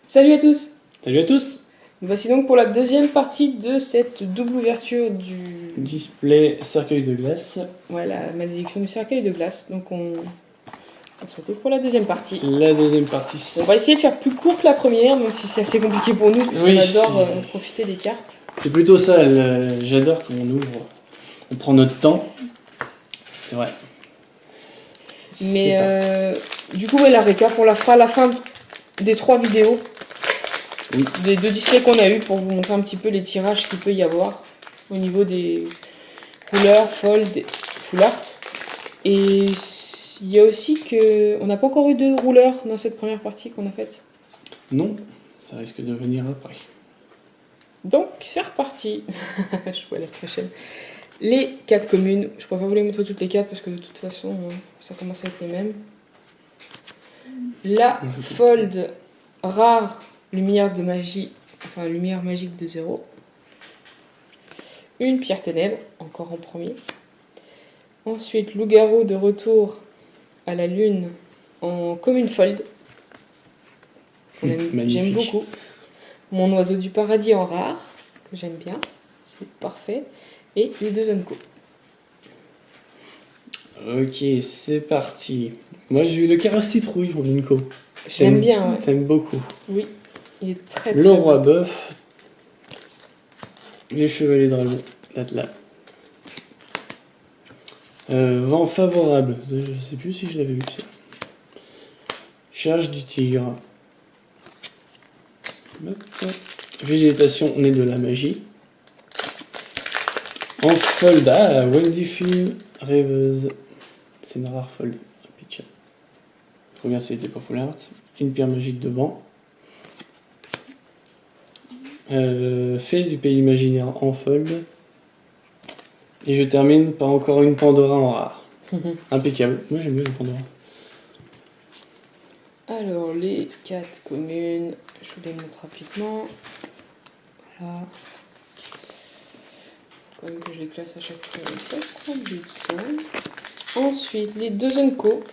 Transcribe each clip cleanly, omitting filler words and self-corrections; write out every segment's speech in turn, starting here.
Salut à tous! Salut à tous! Voici donc pour la deuxième partie de cette double ouverture du display cercueil de glace. Ouais, la malédiction du cercueil de glace. Donc on se retrouve pour la deuxième partie. La deuxième partie. On va essayer de faire plus court que la première, même si c'est assez compliqué pour nous, parce qu'on adore profiter des cartes. C'est plutôt ça, j'adore quand on ouvre, on prend notre temps. C'est vrai. Mais du coup, ouais, la récap, on la fera à la fin des 3 vidéos. Oui. Des 2 displays qu'on a eu pour vous montrer un petit peu les tirages qu'il peut y avoir au niveau des rouleurs, fold, full art. Et il y a aussi que on n'a pas encore eu de rouleurs dans cette première partie qu'on a faite. Non, ça risque de venir après. Donc c'est reparti. Je vois la prochaine. Les 4 communes. Je pourrais pas vous les montrer toutes les 4 parce que de toute façon ça commence à être les mêmes. La fold rare. Lumière de magie, enfin lumière magique de 0. Une pierre ténèbres, encore en premier. Ensuite, loup-garou de retour à la lune en commune fold. J'aime beaucoup. Mon oiseau du paradis en rare, que j'aime bien. C'est parfait. Et les 2 Unco. Ok, c'est parti. Moi j'ai eu le carrosse citrouille pour Unco. J'aime bien, ouais. T'aimes beaucoup. Oui. Il est très le roi bœuf, les chevaliers dragons, là. Vent favorable, je sais plus si je l'avais vu ça. Charge du tigre. Végétation née de la magie. En fold, Wendy Film, rêveuse. C'est une rare fold. Pitch. Trop bien, c'était pas full art. Une pierre magique de vent. Fée du pays imaginaire en fold. Et je termine par encore une Pandora en rare. Impeccable. Moi j'aime bien le Pandora. Alors les 4 communes, je vous les montre rapidement. Voilà. Quand même que je les classe à chaque fois. Ensuite les 2 Unco.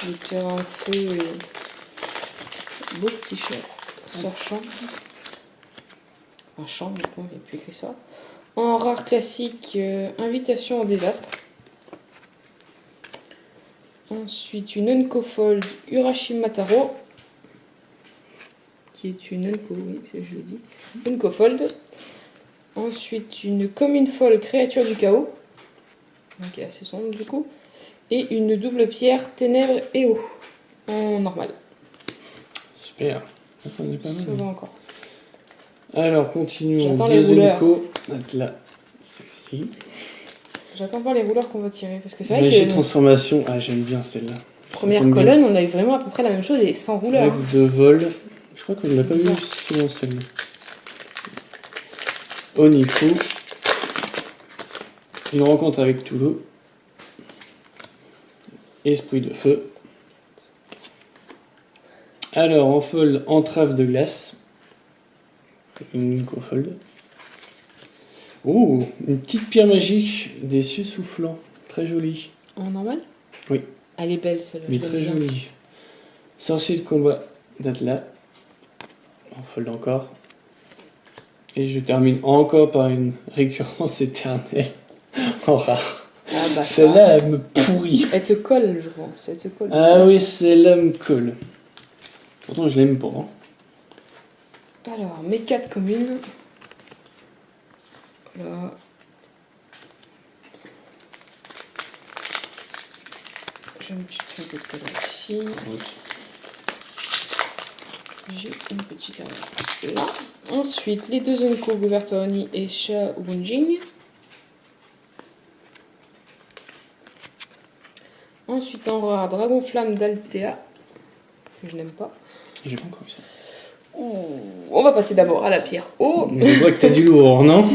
Les terrains en feu et beau petit chat. Sort champ. Un champ, il n'y a plus écrit ça. En rare classique, invitation au désastre. Ensuite, une Unco Fold Urashima Taro, qui est une Unco, oui, c'est je le dis. Unco Fold. Ensuite, une Commune Fold Créature du Chaos, donc qui est assez sombre du coup. Et une double pierre Ténèbres et eau, en normal. Super. Attendez pas mal. Ça va encore. Alors, continuons. J'attends les rouleurs. Là, celle-ci. J'attends pas les rouleurs qu'on va tirer. Parce que c'est vrai Magie que. transformation. J'aime bien celle-là. Première colonne, on a eu vraiment à peu près la même chose et sans rouleur. Rêve de vol. Je crois qu'on ne l'a pas vu souvent celle-là. Oniku. Une rencontre avec Toulouse. Esprit de feu. Alors, en fold, entrave de glace. Une cofold. Oh, une petite pierre magique des cieux soufflants. Très jolie. En normal? Oui. Elle est belle celle-là. Mais très jolie. Sorcier de combat d'Atlas. En fold encore. Et je termine encore par une récurrence éternelle en rare. Ah bah celle-là, elle me pourrit. Elle te colle, je pense. Elle te colle. Ah oui, celle-là me colle. Pourtant, je l'aime pas. Hein. Alors, mes 4 communes. Voilà. J'ai une petite feuille de colle ici. J'ai une petite là. Ensuite, les 2 Unco Gouvertoni et Sha Wunjing. Ensuite, en rare, Dragon Flamme d'Altea, que je n'aime pas. J'ai pas encore eu ça. On va passer d'abord à la pierre. Oh, je vois que t'as du lourd, non?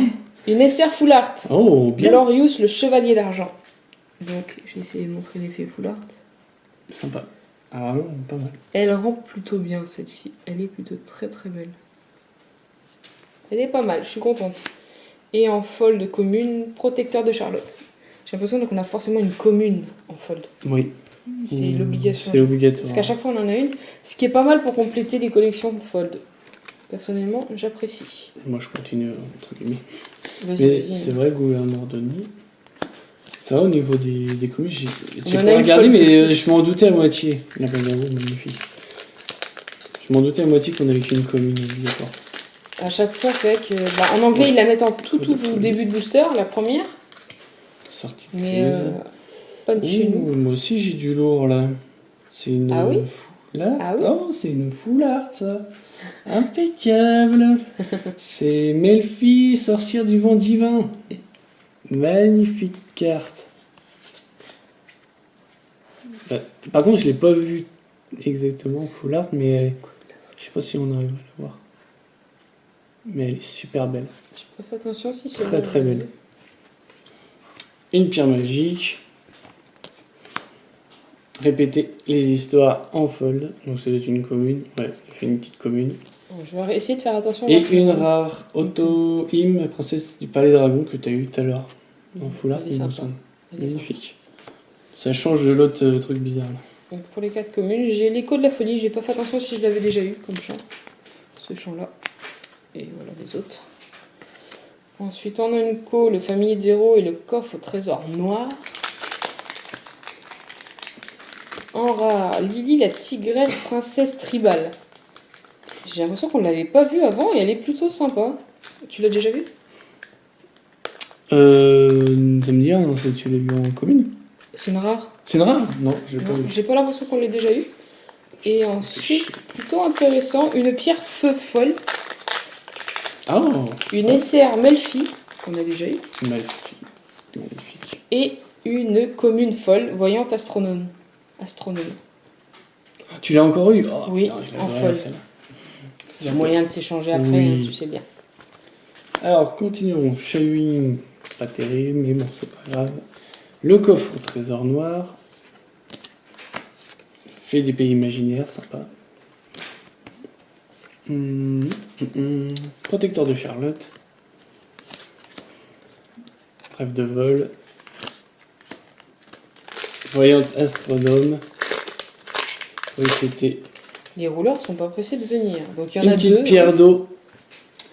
Une Esser Full Art. Oh, bien. Glorious, le chevalier d'argent. Donc, j'ai essayé de montrer l'effet Full Art. Sympa. Ah, vraiment, pas mal. Elle rend plutôt bien, celle-ci. Elle est plutôt très très belle. Elle est pas mal, je suis contente. Et en fold de commune, protecteur de Charlotte. J'ai l'impression qu'on a forcément une commune en fold. Oui. C'est l'obligation. C'est obligatoire. Parce qu'à chaque fois, on en a une. Ce qui est pas mal pour compléter les collections de fold. Personnellement, j'apprécie. Moi, je continue, entre guillemets. Vas-y, Mais vas-y. c'est vrai, gouverneur Denis. Ça va au niveau des comics, j'ai On en pas a une regardé, folle de mais plus. je m'en doutais à moitié. La Banero, magnifique. Je m'en doutais à moitié qu'on avait qu'une commune obligatoire. À chaque fois, c'est vrai que. Bah, en anglais, Ouais. ils la mettent en tout Code of début de booster, la première. Sortie de Mais crise. pas de chez nous. Moi aussi, j'ai du lourd là. C'est une Ah oui foulard. Ah oui Oh, c'est une foulard, ça. Impeccable. C'est Melfi, sorcière du vent divin. Magnifique carte. Bah, par contre, je l'ai pas vu exactement full art, mais je sais pas si on arrive à la voir. Mais elle est super belle. J'ai pas fait attention si c'est Très bon. très belle. Une pierre magique. Répéter les histoires en fold. Donc ça doit être une commune. Ouais, il fait une petite commune. Bon, je vais essayer de faire attention. Et voir si une on- rare auto-hymne, princesse du palais dragon que tu as eu tout à l'heure. En full art, Elle est il me sympa. semble. Elle est sympa. Magnifique. Ça change de l'autre truc bizarre là. Donc pour les 4 communes, j'ai l'écho de la folie. J'ai pas fait attention si je l'avais déjà eu comme chant. Ce chant-là. Et voilà les autres. Ensuite, en Unco, le familier de zéro et le coffre au trésor noir. En rare, Lily la tigresse princesse tribale. J'ai l'impression qu'on l'avait pas vue avant et elle est plutôt sympa. Tu l'as déjà vue? Ça me dit rien, tu l'as vu en commune? C'est une rare. C'est une rare? Non, j'ai pas Non, vu. j'ai pas l'impression qu'on l'ait déjà eu. Et ensuite, plutôt intéressant, une pierre feu folle, Oh, une SR Melfi, qu'on a déjà eu, magnifique. Magnifique. et une commune folle, voyante astronome. Astronome. Tu l'as encore eu? Oh, Oui, putain, je en l'adorais, folle. celle-là. Il y a moyen de s'échanger après, Oui. hein, tu sais bien. Alors, continuons. Chahut, pas terrible, mais bon, c'est pas grave. Le coffre au trésor noir. Fait des pays imaginaires, sympa. Protecteur de Charlotte. Rêve de vol. Voyante astronome. Oui, c'était Les rouleurs sont pas pressés de venir. Donc il y en une a petite deux. pierre d'eau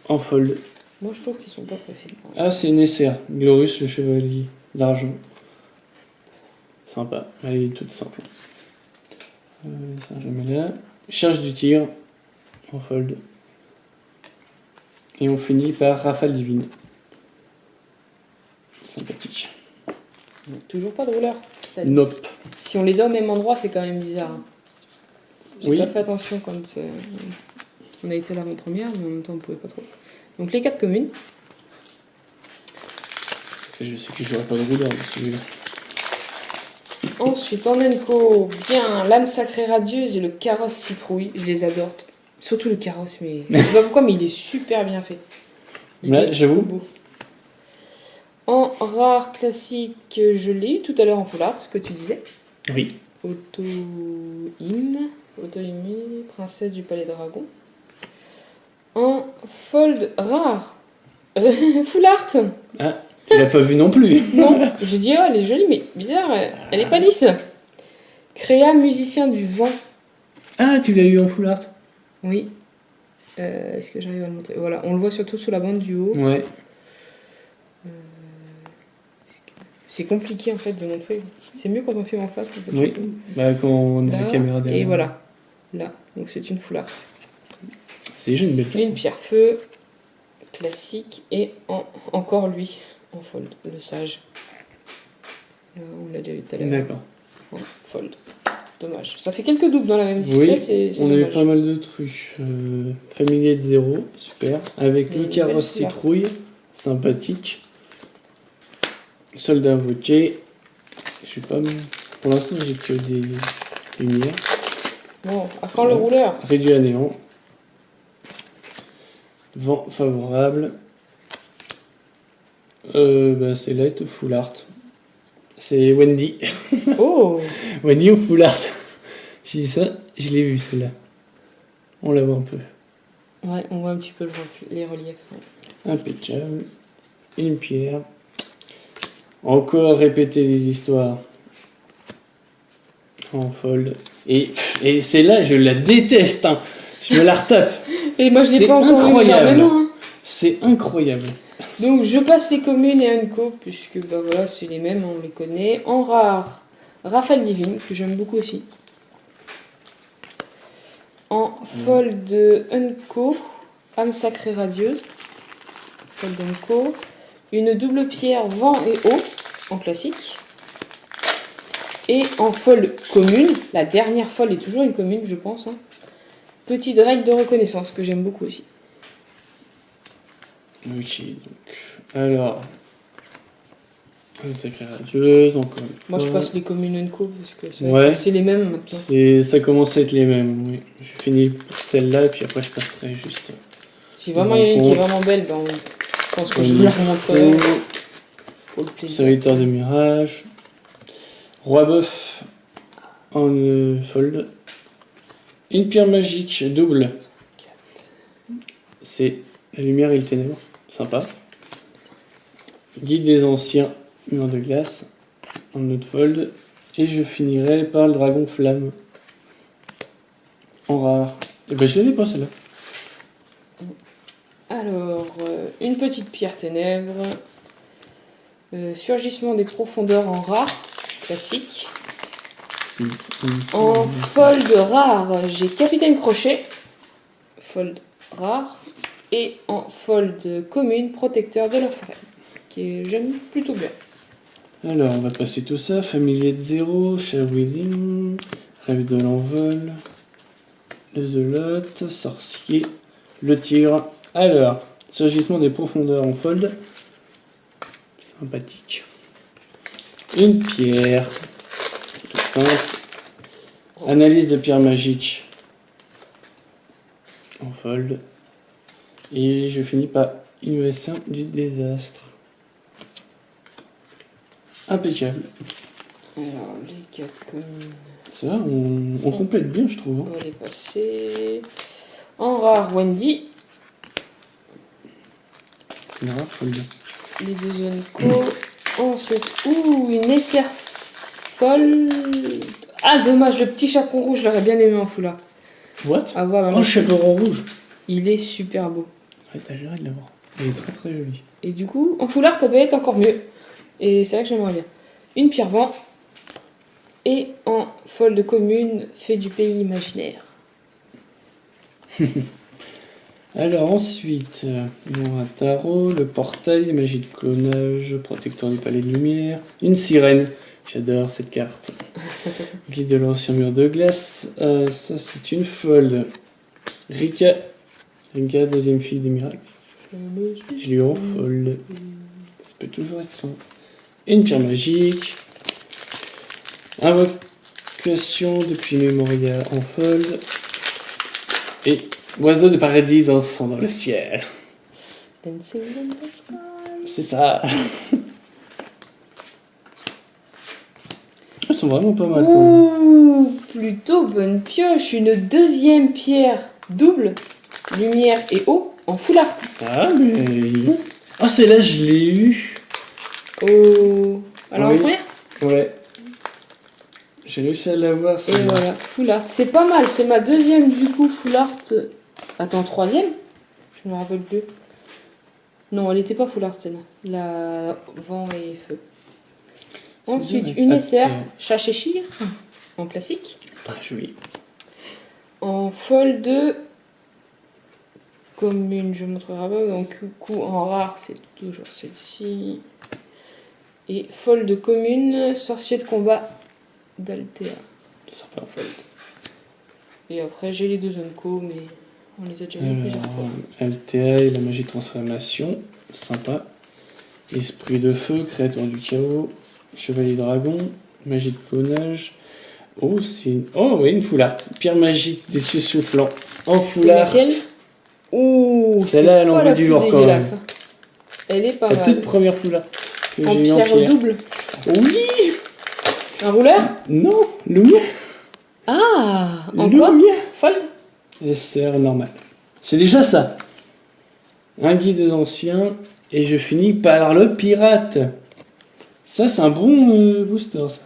en fold. Moi je trouve qu'ils sont pas pressés. Ah, c'est Nesser. Glorious, le chevalier d'argent. Sympa. Elle est toute simple. Ça, je mets là. Charge du tigre en fold. Et on finit par Rafale divine. Sympathique. Toujours pas de rouleurs. Ça- Nope. Si on les a au même endroit, c'est quand même bizarre. Hein. J'ai Oui. pas fait attention quand on a été là en première, mais en même temps on pouvait pas trop. Donc les 4 communes. Je sais que j'aurai pas de rouleur dans celui-là. Ensuite en Enco, bien l'âme sacrée radieuse et le carrosse citrouille. Je les adore. Surtout le carrosse, mais je sais pas pourquoi, mais il est super bien fait. Il Ouais, est j'avoue. trop beau. En rare classique, je l'ai eu tout à l'heure en full art, ce que tu disais. Oui. Auto-hymne, princesse du palais dragon. En fold rare, full art. Ah, tu l'as pas vu non plus. Non, j'ai dit oh elle est jolie mais bizarre, elle est pas lisse. Créa musicien du vent. Ah, tu l'as eu en full art. Oui. Est-ce que j'arrive à le montrer? Voilà, on le voit surtout sous la bande du haut. Ouais. C'est compliqué en fait de montrer. C'est mieux quand on filme en face. En fait, Oui. je trouve. Bah, quand on a Là, la caméra derrière. et voilà. Là, donc c'est une full art. C'est déjà une belle Et une pierre feu classique et encore lui en fold, le sage. Là, on l'a déjà vu tout à l'heure. D'accord. En fold. Dommage. Ça fait quelques doubles dans la même display, Oui, c'est on a eu dommage. pas mal de trucs. Familier de zéro, super. Avec Et le une carrosse belle citrouille, sympathique. Soldat votier. Je sais pas. Pour l'instant, j'ai que des lumières. Bon, à quand le rouleur? Réduit à néant. Vent favorable. Bah, c'est light full art. C'est Wendy. Oh! Wendy au full art. J'ai dit ça, je l'ai vu celle-là. On la voit un peu. Ouais, on voit un petit peu les reliefs. Ouais. Impeccable. Une pierre. Encore répéter des histoires. en fold. Et celle-là, je la déteste. Hein. Je me la retape. Et moi, je l'ai C'est pas encore eu incroyable. énormément, hein. C'est incroyable. Donc, je passe les communes et Unco, puisque bah voilà, c'est les mêmes, on les connaît. En rare, Rafale Divine, que j'aime beaucoup aussi. En fold Unco, Âme Sacrée Radieuse. Fold Unco. Une double pierre Vent et Eau, en classique. Et en fold commune, la dernière fold est toujours une commune, je pense. Hein. Petite règle de reconnaissance, que j'aime beaucoup aussi. Ok, donc. Alors. Une sacrée radieuse, encore une fois. Moi, je passe les communes Unco, parce que Ouais. c'est les mêmes maintenant. Ça commence à être les mêmes, oui. Je finis pour celle-là, et puis après je passerai juste. Si vraiment il y en a une qui est vraiment belle, ben je pense que je vous la remontrerai. Pour le plaisir. Serviteur de mirage. Roi bœuf en fold. Une pierre magique double. C'est la lumière et le ténèbre. Sympa. Guide des anciens, mur de glace. En autre fold. Et je finirai par le dragon flamme. En rare. Et ben je l'avais pas celle-là. Alors, une petite pierre ténèbres. Surgissement des profondeurs en rare, classique. En fold rare, j'ai Capitaine Crochet. Fold rare. Et en fold commune, Protecteur de la forêt. J'aime plutôt bien. Alors, on va passer tout ça. Familier de zéro, Wedding, Rêve de l'envol, le Zelote, Sorcier, le Tigre. Alors, surgissement des profondeurs en fold. Sympathique. Une pierre. Tout simple. Analyse de pierre magique. En fold. Et je finis par innovation du désastre. Impeccable. Alors, les 4 communes. C'est vrai, on complète bien, je trouve. On va les passer. En rare, Wendy. Une rare fold. Les deux Unco. Ensuite, une Esser folle. Ah, dommage, le petit chaperon rouge, je l'aurais bien aimé en foulard. What? À voir dans Oh, le chaperon rouge. Il est super beau. Ouais, t'as géré de l'avoir. Il est très très joli. Et du coup, en foulard, ça doit être encore mieux. Et c'est vrai que j'aimerais bien. Une pierre vent. Et en folle de commune, fait du pays imaginaire. Alors ensuite, un tarot, le portail, magie de clonage, protecteur du palais de lumière, une sirène. J'adore cette carte. Guide de l'ancien mur de glace. Ça c'est une folle. Rika, deuxième fille des miracles. Je l'ai eu en folle. Ça peut toujours être ça. Une pierre magique. Invocation depuis Memoria en fold. Et oiseau de paradis dansant dans le ciel. Dancing in the sky. C'est ça. Elles sont vraiment pas mal. Ouh, plutôt bonne pioche. Une deuxième pierre double, lumière et eau, en foulard. Ah, mais. Ah, celle-là, je l'ai eu. Oh. Alors Oui. en première. Ouais. J'ai réussi à l'avoir. Et voilà, full art. C'est pas mal, c'est ma deuxième du coup full art. Attends, troisième? Je me rappelle plus. Non, elle était pas full art celle-là. La vent et feu. Ensuite, bien, une mais- SR, Ah, Chachechir, en classique. Très joli. En fold de commune, je montrerai pas. Donc, coup en rare, c'est toujours celle-ci. Et fold de commune, sorcier de combat d'Altea. Sympa. Fold. Et après, j'ai les deux Unco, mais on les a déjà vus plusieurs fois. LTA et la magie de transformation. Sympa. Esprit de feu, créateur du chaos. Chevalier dragon. Magie de clonage. Oh, oh, oui, une full art. Pierre magique des cieux soufflants. En full C'est art. laquelle? Ouh, Celle-là, elle en pas veut la du plus lourd quand dégueulasse, même. hein. Elle est pas La toute mal. première full art que En j'ai eu en pierre pierre. double. Oui. Un rouleur? Non, lumière. Ah, en quoi? Lumière. Fold? SR normal. C'est déjà ça. Un guide des anciens. Et je finis par le pirate. Ça, c'est un bon booster. Ça.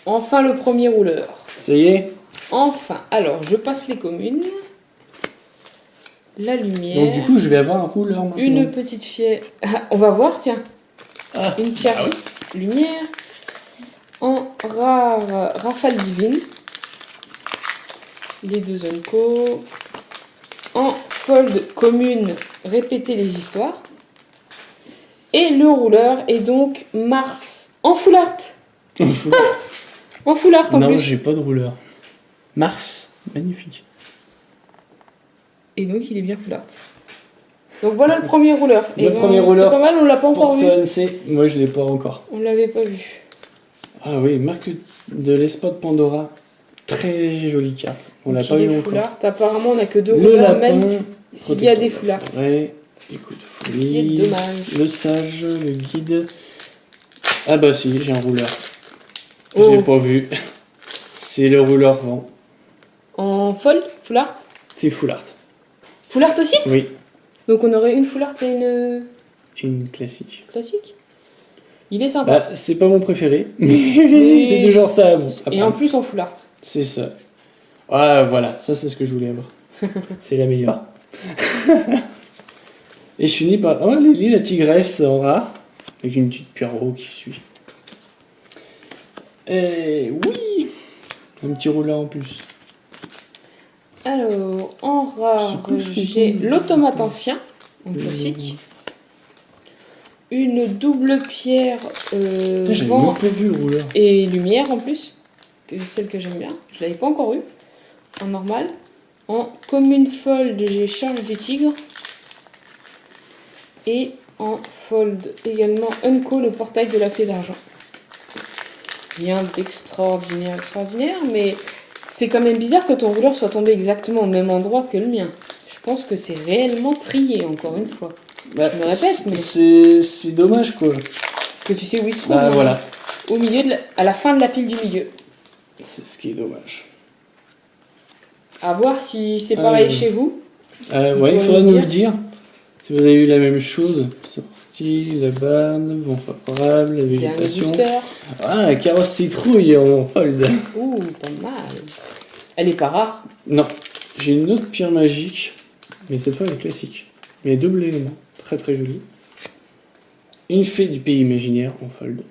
Enfin le premier rouleur. Ça y est. Enfin, alors je passe les communes. La lumière. Donc du coup, je vais avoir un rouleur maintenant. Une petite fière. Ah, on va voir, tiens. Ah, Une pierre ah oui. lumière. En rare rafale divine. Les deux Unco. En fold commune, répéter les histoires. Et le rouleur est donc Mars en full art. En full art en Non, plus. j'ai pas de rouleur. Mars, magnifique. Et donc il est bien full art. Donc voilà le premier rouleur. Le premier C'est rouleur pas mal, on l'a pas encore Pour vu. toi, NC, moi je l'ai pas encore. On l'avait pas vu. Ah oui, marque de l'espoir de Pandora. Très jolie carte. On l'a Donc, pas il eu est encore. full art. Apparemment on a que deux Le rouleurs lapin. même s'il y a des full art. Ouais. Écoute, folie. Qui est dommage. Le sage, le guide. Ah bah si, j'ai un rouleur. Je Oh. l'ai pas vu. C'est le rouleur vent. En fold, full art. C'est full art. Full art aussi. Oui. Donc on aurait une full art et une Une classique. classique. Il est sympa. Bah, c'est pas mon préféré. Mais Oui. c'est toujours ça. Bon, Et en plus en full art. c'est ça. Ah voilà, ça c'est ce que je voulais avoir. C'est la meilleure. Et je finis par... Oh, Lily, la tigresse en rare. Avec une petite pierrot qui suit. Et oui, un petit rouleur en plus. Alors, en rare, C'est cool, j'ai c'est cool. l'automate ancien, en classique. Une double pierre Putain, j'avais vent même pas vu le rouleur. et lumière en plus, que celle que j'aime bien. Je l'avais pas encore eu en normal. En commune fold, j'ai charge du tigre. Et en fold également Unco, le portail de la clé d'argent. Rien d'extraordinaire, mais c'est quand même bizarre que ton rouleur soit tombé exactement au même endroit que le mien. Je pense que c'est réellement trié, encore une fois. Bah, Je me répète, mais- c'est dommage quoi. Parce que tu sais où il se trouve, Bah hein, voilà, au milieu, à la fin de la pile du milieu. c'est ce qui est dommage. À voir si c'est pareil chez vous. Ouais, il pourrez faudra nous nous le dire. Si vous avez eu la même chose. Sortie, la banne, vent favorable, la Dernier végétation. booster. Ah, la carrosse citrouille en fold. Ouh, pas mal. Elle est pas rare. Non, j'ai une autre pierre magique, mais cette fois elle est classique. Mais double élément, très très jolie. Une fée du pays imaginaire en fold.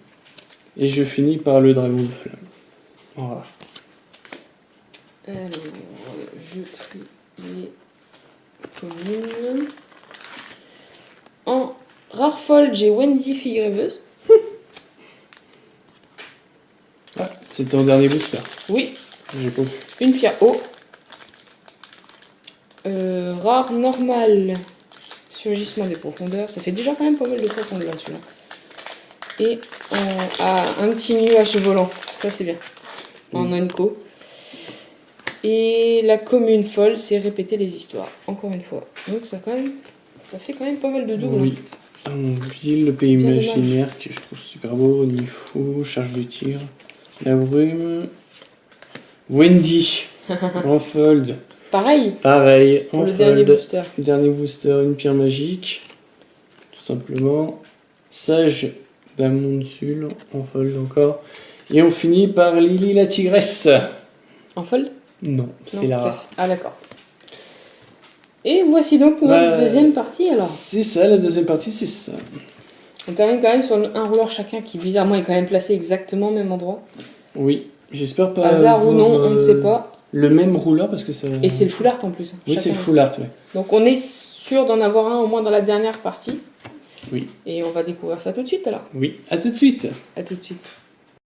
Et je finis par le dragon de flamme. En rare. Alors, je trie les communes. En rare fold, j'ai Wendy fille rêveuse. Ah, c'était en dernier booster. Oui, J'ai pas vu. une pierre haut. Rare normal, surgissement des profondeurs. Ça fait déjà quand même pas mal de profondeur là celui-là. Et un petit nuage volant. Ça c'est bien. En Unco. Et la commune folle, c'est répéter les histoires. Encore une fois. Donc ça fait quand même pas mal de doubles. Oui. Un ville, le pays Bien imaginaire que je trouve super beau. Nifou, charge du tigre. La brume. Wendy. En fold. Pareil Pareil, pour en le dernier fold. booster. Dernier booster, une pierre magique. Tout simplement. Sage d'Amonsul. En fold encore. Et on finit par Lily la tigresse. En fold? Non, c'est Non, la classique. rare. Ah d'accord. Et voici donc notre Bah, deuxième partie alors. C'est ça, la deuxième partie, c'est ça. On termine quand même sur un rouleur chacun qui bizarrement est quand même placé exactement au même endroit. Oui, j'espère pas. Hasard ou avoir, non, on ne sait pas. Le même rouleur parce que ça. Et c'est le full art en plus. Hein, Oui, c'est chacun. le full art, ouais. Donc on est sûr d'en avoir un au moins dans la dernière partie. Oui. Et on va découvrir ça tout de suite alors. Oui, à tout de suite. À tout de suite.